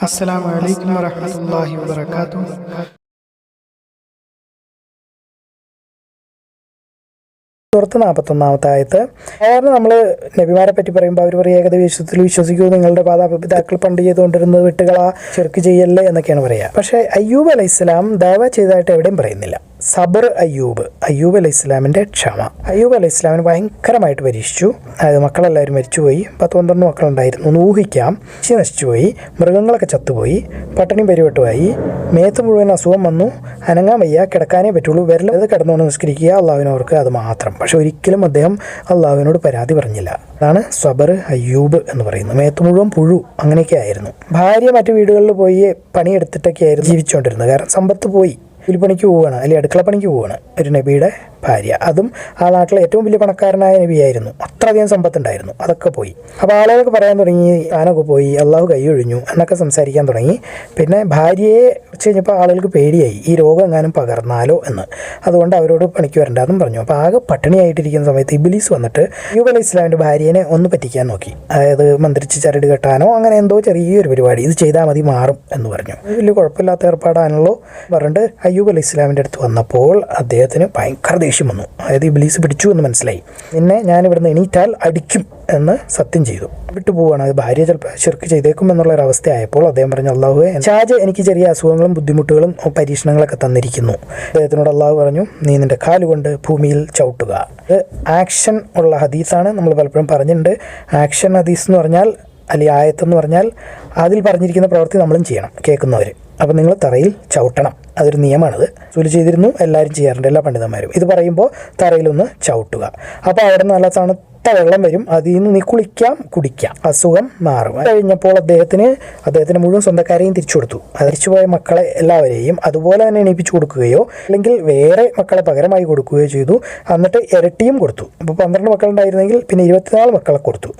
അസ്സലാമു അലൈക്കും വറഹ്മത്തുള്ളാഹി വബറകാതുഹു. സൂറത്ത് 41 ആയത്ത്. സാധാരണ നമ്മൾ നബിമാരെ പറ്റി പറയുമ്പോൾ അവർ പറയും ഏകദൈവ വിശ്വത്തിൽ വിശ്വസിക്കൂ, നിങ്ങളുടെ മാതാപിതാക്കൾ പണ്ട് ചെയ്തുകൊണ്ടിരുന്നത് വിട്ടുകളാ, ചെറുക്ക് ചെയ്യല്ലേ എന്നൊക്കെയാണ് പറയുക. പക്ഷേ അയ്യൂബ് അലൈഹിസ്സലാം ദഅവ ചെയ്തതായിട്ട് എവിടെയും പറയുന്നില്ല. സബർ അയ്യൂബ് അലൈഹിസ്സലാമിൻ്റെ ക്ഷമ. അയ്യൂബ് അലൈഹിസ്സലാമിന് ഭയങ്കരമായിട്ട് പരീക്ഷിച്ചു. അതായത് മക്കളെല്ലാവരും മരിച്ചുപോയി. 10-12 മക്കളുണ്ടായിരുന്നു എന്ന് ഊഹിക്കാം. കൃഷി നശിച്ചുപോയി, മൃഗങ്ങളൊക്കെ ചത്തുപോയി, പട്ടിണിയും പരിവട്ടുമായി, മേത്ത് മുഴുവൻ അസുഖം വന്നു, അനങ്ങാൻ വയ്യ, കിടക്കാനേ പറ്റുള്ളൂ, വിരലത് കിടന്നുകൊണ്ട് നിസ്കരിക്കുക, അള്ളാഹുവിനവർക്ക് അത് മാത്രം. പക്ഷെ ഒരിക്കലും അദ്ദേഹം അള്ളാഹുവിനോട് പരാതി പറഞ്ഞില്ല. അതാണ് സബർ അയ്യൂബ് എന്ന് പറയുന്നത്. മേത്ത് മുഴുവൻ പുഴു, അങ്ങനെയൊക്കെ ആയിരുന്നു. ഭാര്യ മറ്റു വീടുകളിൽ പോയി പണിയെടുത്തിട്ടൊക്കെ ആയിരുന്നു ജീവിച്ചുകൊണ്ടിരുന്നത്. കാരണം സമ്പത്ത് പോയി, കൂലിപ്പണിക്ക് പോവുകയാണ്, അല്ലെങ്കിൽ അടുക്കളപ്പണിക്ക് പോവുകയാണ് ഒരു നബിയുടെ ഭാര്യ. അതും ആ നാട്ടിലെ ഏറ്റവും വലിയ പണക്കാരനായ നബിയായിരുന്നു. അത്രയധികം സമ്പത്തുണ്ടായിരുന്നു. അതൊക്കെ പോയി. അപ്പോൾ ആളുകൾക്ക് പറയാൻ തുടങ്ങി, താനൊക്കെ പോയി, അള്ളാഹു കൈ ഒഴിഞ്ഞു എന്നൊക്കെ സംസാരിക്കാൻ തുടങ്ങി. പിന്നെ ഭാര്യയെ വെച്ച് കഴിഞ്ഞപ്പോൾ ആളുകൾക്ക് പേടിയായി, ഈ രോഗം എങ്ങാനും പകർന്നാലോ എന്ന്. അതുകൊണ്ട് അവരോട് പണിക്ക് വരണ്ടെന്നും പറഞ്ഞു. അപ്പോൾ ആകെ പട്ടിണിയായിട്ടിരിക്കുന്ന സമയത്ത് ഇബ്ലീസ് വന്നിട്ട് അയ്യൂബ് അലൈഹി ഇസ്ലാമിൻ്റെ ഭാര്യനെ ഒന്ന് പറ്റിക്കാൻ നോക്കി. അതായത് മന്ത്രിച്ച് ചരട് കെട്ടാനോ അങ്ങനെ എന്തോ ചെറിയൊരു പരിപാടി, ഇത് ചെയ്താൽ മതി മാറും എന്ന് പറഞ്ഞു. വലിയ കുഴപ്പമില്ലാത്ത ഏർപ്പാടാണല്ലോ പറഞ്ഞിട്ട് അയ്യൂബ് അലൈഹി ഇസ്ലാമിൻ്റെ അടുത്ത് വന്നപ്പോൾ അദ്ദേഹത്തിന് ഭയങ്കര ദേഷ്യം വന്നു. അതായത് ഇബ്ലീസ് പിടിച്ചു എന്ന് മനസ്സിലായി. നിന്നെ ഞാനിവിടുന്ന് എണീറ്റാൽ അടിക്കും എന്ന് സത്യം ചെയ്തു. വിട്ടുപോവാണ്. അത് ഭാര്യ ചിലപ്പോൾ ശിർക്ക് ചെയ്തേക്കും എന്നുള്ളൊരവസ്ഥ ആയപ്പോൾ അദ്ദേഹം പറഞ്ഞു, അള്ളാഹുവേ, ഷാജ് എനിക്ക് ചെറിയ അസുഖങ്ങളും ബുദ്ധിമുട്ടുകളും പരീക്ഷണങ്ങളൊക്കെ തന്നിരിക്കുന്നു. അദ്ദേഹത്തിനോട് അള്ളാഹു പറഞ്ഞു, നീ നിൻ്റെ കാലുകൊണ്ട് ഭൂമിയിൽ ചവിട്ടുക. ഇത് ആക്ഷൻ ഉള്ള ഹദീസാണ്. നമ്മൾ പലപ്പോഴും പറഞ്ഞിട്ടുണ്ട്. ആക്ഷൻ ഹദീസ് എന്ന് പറഞ്ഞാൽ, അല്ലെങ്കിൽ ആയത്തെന്ന് പറഞ്ഞാൽ അതിൽ പറഞ്ഞിരിക്കുന്ന പ്രവൃത്തി നമ്മളും ചെയ്യണം, കേൾക്കുന്നവർ. അപ്പോൾ നിങ്ങൾ തറയിൽ ചവിട്ടണം. അതൊരു നിയമമാണത്. സുലു ചെയ്തിരുന്നു, എല്ലാവരും ചെയ്യാറുണ്ട്, എല്ലാ പണ്ഡിതന്മാരും. ഇത് പറയുമ്പോൾ തറയിലൊന്ന് ചവിട്ടുക. അപ്പോൾ അവിടെ നിന്ന് നല്ല തണുത്ത വെള്ളം വരും, അതിൽ നിന്ന് നീ കുളിക്കാം, കുടിക്കാം, അസുഖം മാറും. കഴിഞ്ഞപ്പോൾ അദ്ദേഹത്തിന് മുഴുവൻ സ്വന്തക്കാരെയും തിരിച്ചു കൊടുത്തു. തിരിച്ചുപോയ മക്കളെ എല്ലാവരെയും അതുപോലെ തന്നെ എണീപ്പിച്ചു കൊടുക്കുകയോ അല്ലെങ്കിൽ വേറെ മക്കളെ പകരമായി കൊടുക്കുകയോ ചെയ്തു. എന്നിട്ട് ഇരട്ടിയും കൊടുത്തു. അപ്പോൾ 12 മക്കളുണ്ടായിരുന്നെങ്കിൽ പിന്നെ 24 മക്കളെ കൊടുത്തു.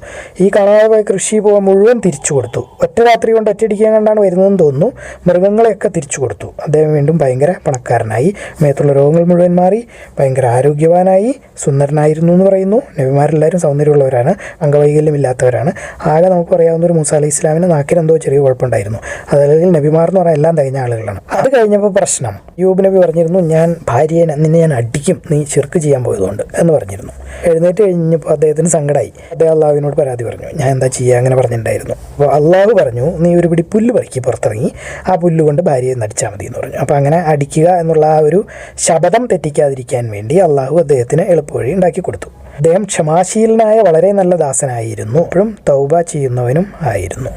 ഈ കാണാതെ പോയ കൃഷി മുഴുവൻ തിരിച്ചു കൊടുത്തു. ഒറ്റ രാത്രി കൊണ്ട് ഒറ്റയടിക്കാൻ കണ്ടാണ് വരുന്നതെന്ന് തോന്നുന്നു. മൃഗങ്ങളെയൊക്കെ തിരിച്ചു കൊടുത്തു. അദ്ദേഹം വീണ്ടും ഭയങ്കര പണക്കാരനായി, മേത്തുള്ള രോഗങ്ങൾ മുഴുവൻ മാറി, ഭയങ്കര ആരോഗ്യവാനായി, സുന്ദരനായിരുന്നു എന്ന് പറയുന്നു. നബിമാരെല്ലാവരും സൗന്ദര്യമുള്ളവരാണ്, അംഗവൈകല്യം ഇല്ലാത്തവരാണ്. ആകെ നമുക്ക് പറയാവുന്ന ഒരു മൂസ അലൈഹി ഇസ്ലാമിന് നാക്കിനെന്തോ ചെറിയ കുഴപ്പമുണ്ടായിരുന്നു. അതല്ലെങ്കിൽ നബിമാർ എന്ന് പറഞ്ഞാൽ എല്ലാം തികഞ്ഞ ആളുകളാണ്. അത് കഴിഞ്ഞപ്പോൾ പ്രശ്നം. അയ്യൂബ് നബി പറഞ്ഞിരുന്നു, ഞാൻ നിന്നെ ഞാൻ അടിക്കും, നീ ശിർക്ക് ചെയ്യാൻ പോയതുകൊണ്ട് എന്ന് പറഞ്ഞിരുന്നു. എഴുന്നേറ്റ് കഴിഞ്ഞപ്പോൾ അദ്ദേഹത്തിന് സങ്കടമായി. അദ്ദേഹം അള്ളാഹുവിനോട് പരാതി പറഞ്ഞു, ഞാൻ എന്താ ചെയ്യുക, അങ്ങനെ പറഞ്ഞിട്ടുണ്ടായിരുന്നു. അപ്പോൾ അള്ളാഹു പറഞ്ഞു, നീ ഒരു പിടി പുല്ല് പറിക്കി പുറത്തിറങ്ങി ആ പുല്ല് കൊണ്ട് ഭാര്യയെ നടിച്ചാൽ മതി എന്ന് പറഞ്ഞു. അപ്പോൾ അങ്ങനെ അടിക്കുക എന്നുള്ള ആ ഒരു ശപഥം തെറ്റിക്കാതിരിക്കാൻ വേണ്ടി അള്ളാഹു അദ്ദേഹത്തിന് എളുപ്പവഴി ഉണ്ടാക്കി കൊടുത്തു. അദ്ദേഹം ക്ഷമാശീലനായ വളരെ നല്ല ദാസനായിരുന്നു. എപ്പോഴും തൗബ ചെയ്യുന്നവനും ആയിരുന്നു.